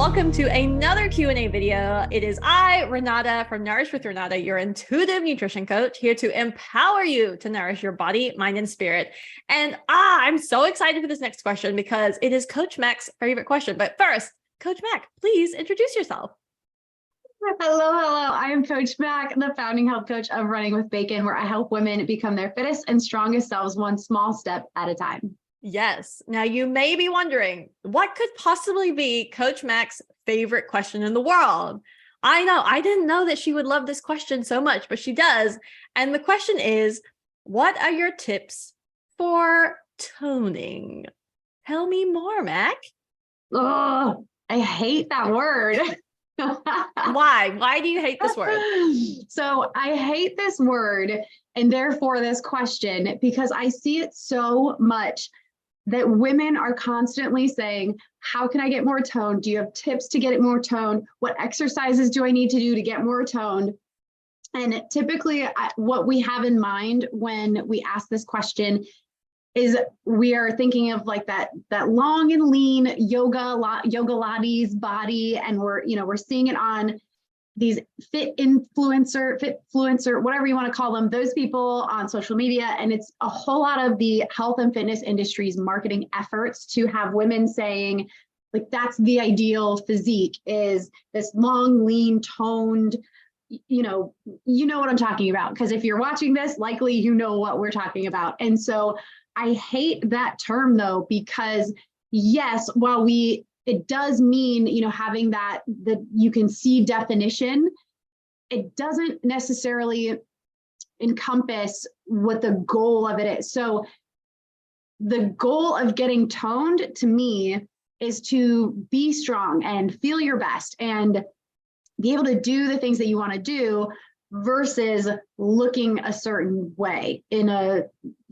welcome to another Q&A video. It is I, Renata from Nourish with Renata, your intuitive nutrition coach, here to empower you to nourish your body, mind, and spirit. And I'm so excited for this next question because it is Coach Mack's favorite question. But first, Coach Mack, please introduce yourself. Hello. I am Coach Mack, the founding health coach of Running with Bacon, where I help women become their fittest and strongest selves one small step at a time. Yes. Now you may be wondering, what could possibly be Coach Mack's favorite question in the world? I know, I didn't know that she would love this question so much, but she does. And the question is, what are your tips for toning? Tell me more, Mack. Oh, I hate that word. Why? Why do you hate this word? So I hate this word and therefore this question because I see it so much that women are constantly saying, how can I get more toned? Do you have tips to get it more toned? What exercises do I need to do to get more toned? And typically what we have in mind when we ask this question is we are thinking of like that long and lean yoga Lattes body, and we're seeing it on these fit influencer, whatever you want to call them, those people on social media. And it's a whole lot of the health and fitness industry's marketing efforts to have women saying, like, that's the ideal physique, is this long, lean, toned, you know what I'm talking about. Because if you're watching this, likely you know what we're talking about. And so I hate that term though, because yes, while it does mean, having that you can see definition, it doesn't necessarily encompass what the goal of it is. So the goal of getting toned to me is to be strong and feel your best and be able to do the things that you want to do versus looking a certain way in a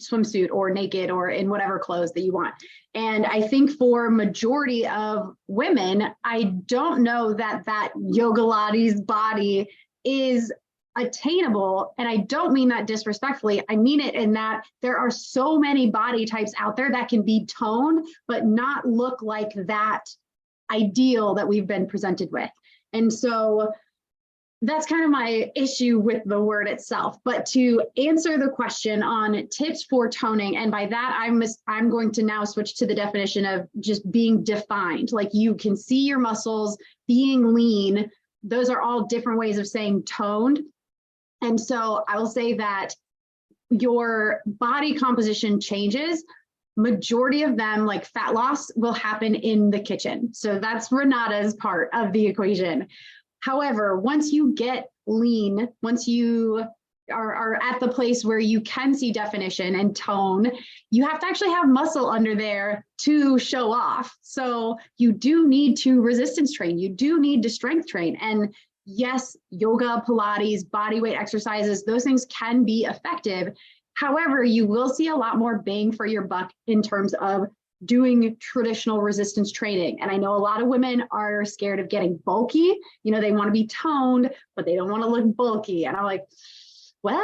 swimsuit or naked or in whatever clothes that you want. And I think for majority of women, I don't know that yoga Lattes body is attainable. And I don't mean that disrespectfully. I mean it in that there are so many body types out there that can be toned, but not look like that ideal that we've been presented with. And so that's kind of my issue with the word itself. But to answer the question on tips for toning, and by that, I'm going to now switch to the definition of just being defined. Like, you can see your muscles, being lean. Those are all different ways of saying toned. And so I will say that your body composition changes. Majority of them, like fat loss, will happen in the kitchen. So that's Renata's part of the equation. However, once you get lean, once you are at the place where you can see definition and tone, you have to actually have muscle under there to show off. So you do need to resistance train. You do need to strength train. And yes, yoga, Pilates, body weight exercises, those things can be effective. However, you will see a lot more bang for your buck in terms of doing traditional resistance training. And I know a lot of women are scared of getting bulky. They want to be toned, but they don't want to look bulky. And I'm like, well,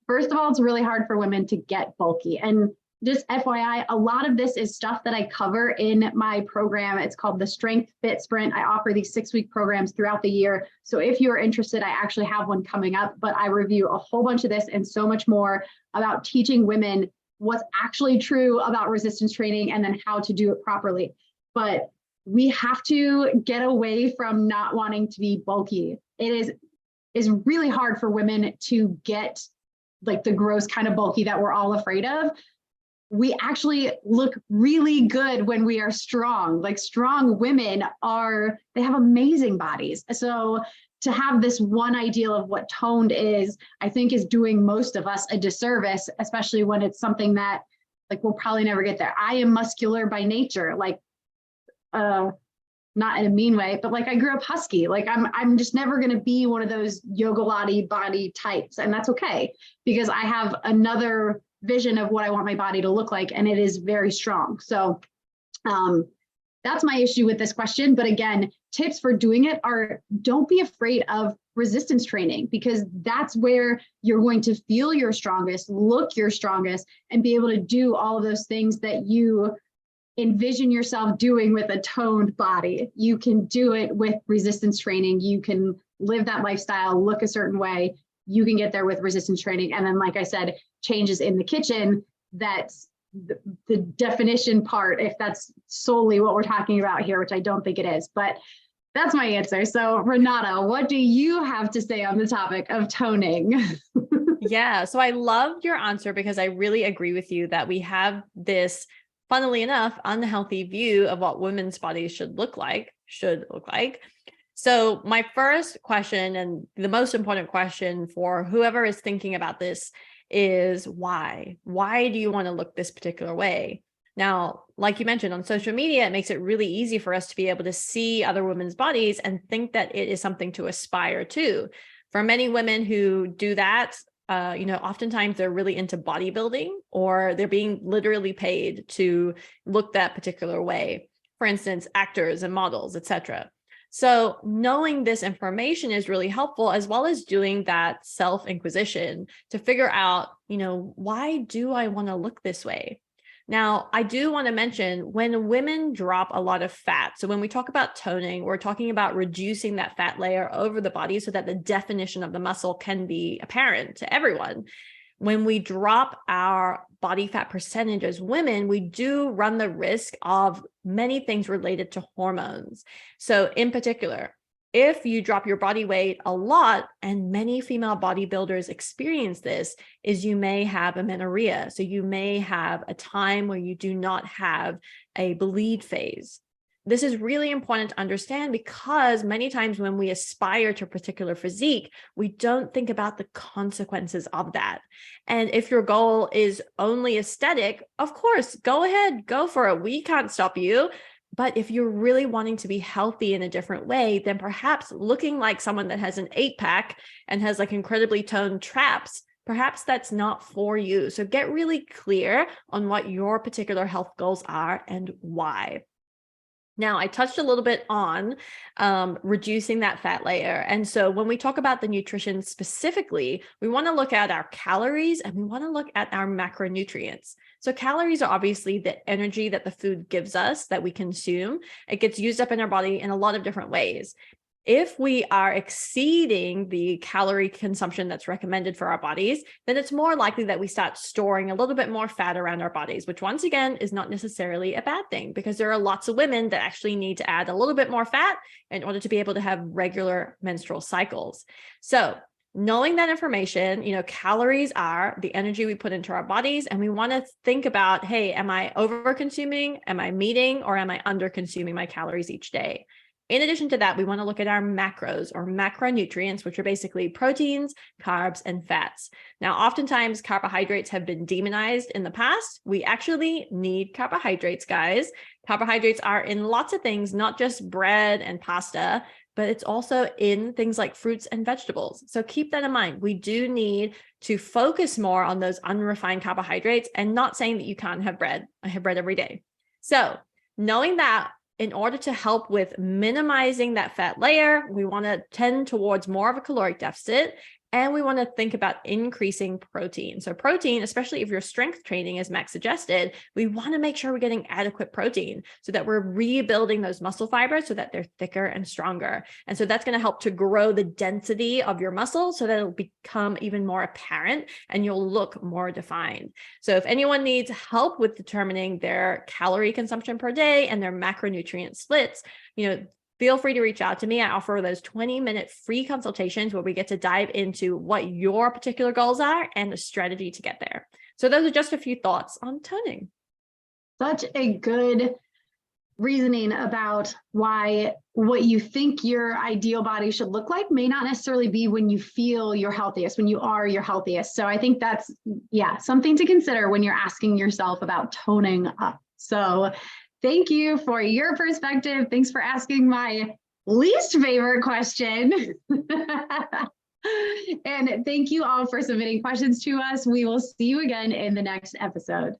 first of all, it's really hard for women to get bulky. And just FYI, a lot of this is stuff that I cover in my program. It's called the Strength Fit Sprint. I offer these 6-week programs throughout the year. So if you're interested, I actually have one coming up, but I review a whole bunch of this and so much more about teaching women what's actually true about resistance training and then how to do it properly. But we have to get away from not wanting to be bulky. It is really hard for women to get like the gross kind of bulky that we're all afraid of. We actually look really good when we are strong. Like, strong women they have amazing bodies. So to have this one ideal of what toned is, I think is doing most of us a disservice, especially when it's something that, like, we'll probably never get there. I am muscular by nature, like, not in a mean way, but like, I grew up husky. Like, I'm just never going to be one of those yoga Latte body types. And that's okay, because I have another vision of what I want my body to look like, and it is very strong. So that's my issue with this question. But again, tips for doing it are, don't be afraid of resistance training, because that's where you're going to feel your strongest, look your strongest, and be able to do all of those things that you envision yourself doing with a toned body. You can do it with resistance training. You can live that lifestyle, look a certain way. You can get there with resistance training. And then, like I said, changes in the kitchen, that's the definition part, if that's solely what we're talking about here, which I don't think it is, but that's my answer. So Renata, what do you have to say on the topic of toning? Yeah, so I loved your answer because I really agree with you that we have this, funnily enough, unhealthy view of what women's bodies should look like. So my first question, and the most important question for whoever is thinking about this, is why? Why do you want to look this particular way? Now, like you mentioned, on social media, it makes it really easy for us to be able to see other women's bodies and think that it is something to aspire to. For many women who do that, oftentimes they're really into bodybuilding, or they're being literally paid to look that particular way. For instance, actors and models, etc. So knowing this information is really helpful, as well as doing that self-inquisition to figure out, why do I want to look this way? Now, I do want to mention, when women drop a lot of fat, so when we talk about toning, we're talking about reducing that fat layer over the body so that the definition of the muscle can be apparent to everyone. When we drop our body fat percentage as women, we do run the risk of many things related to hormones. So in particular, if you drop your body weight a lot, and many female bodybuilders experience this, is you may have amenorrhea. So you may have a time where you do not have a bleed phase. This is really important to understand, because many times when we aspire to a particular physique, we don't think about the consequences of that. And if your goal is only aesthetic, of course, go ahead, go for it. We can't stop you. But if you're really wanting to be healthy in a different way, then perhaps looking like someone that has an 8-pack and has like incredibly toned traps, perhaps that's not for you. So get really clear on what your particular health goals are and why. Now, I touched a little bit on reducing that fat layer. And so when we talk about the nutrition specifically, we want to look at our calories and we want to look at our macronutrients. So calories are obviously the energy that the food gives us that we consume. It gets used up in our body in a lot of different ways. If we are exceeding the calorie consumption that's recommended for our bodies, then it's more likely that we start storing a little bit more fat around our bodies, which once again is not necessarily a bad thing, because there are lots of women that actually need to add a little bit more fat in order to be able to have regular menstrual cycles. So knowing that information, calories are the energy we put into our bodies, and we want to think about, hey, am I over consuming? Am I meeting, or am I under consuming my calories each day? In addition to that, we want to look at our macros, or macronutrients, which are basically proteins, carbs, and fats. Now, oftentimes carbohydrates have been demonized in the past. We actually need carbohydrates, guys. Carbohydrates are in lots of things, not just bread and pasta, but it's also in things like fruits and vegetables. So keep that in mind. We do need to focus more on those unrefined carbohydrates, and not saying that you can't have bread. I have bread every day. So knowing that, in order to help with minimizing that fat layer, we want to tend towards more of a caloric deficit, and we want to think about increasing protein. So protein, especially if you're strength training, as Mack suggested, we want to make sure we're getting adequate protein so that we're rebuilding those muscle fibers so that they're thicker and stronger. And so that's going to help to grow the density of your muscle so that it'll become even more apparent and you'll look more defined. So if anyone needs help with determining their calorie consumption per day and their macronutrient splits, feel free to reach out to me. I offer those 20-minute free consultations where we get to dive into what your particular goals are and the strategy to get there. So those are just a few thoughts on toning. Such a good reasoning about why what you think your ideal body should look like may not necessarily be when you feel your healthiest, when you are your healthiest. So I think that's, something to consider when you're asking yourself about toning up. So thank you for your perspective. Thanks for asking my least favorite question. And thank you all for submitting questions to us. We will see you again in the next episode.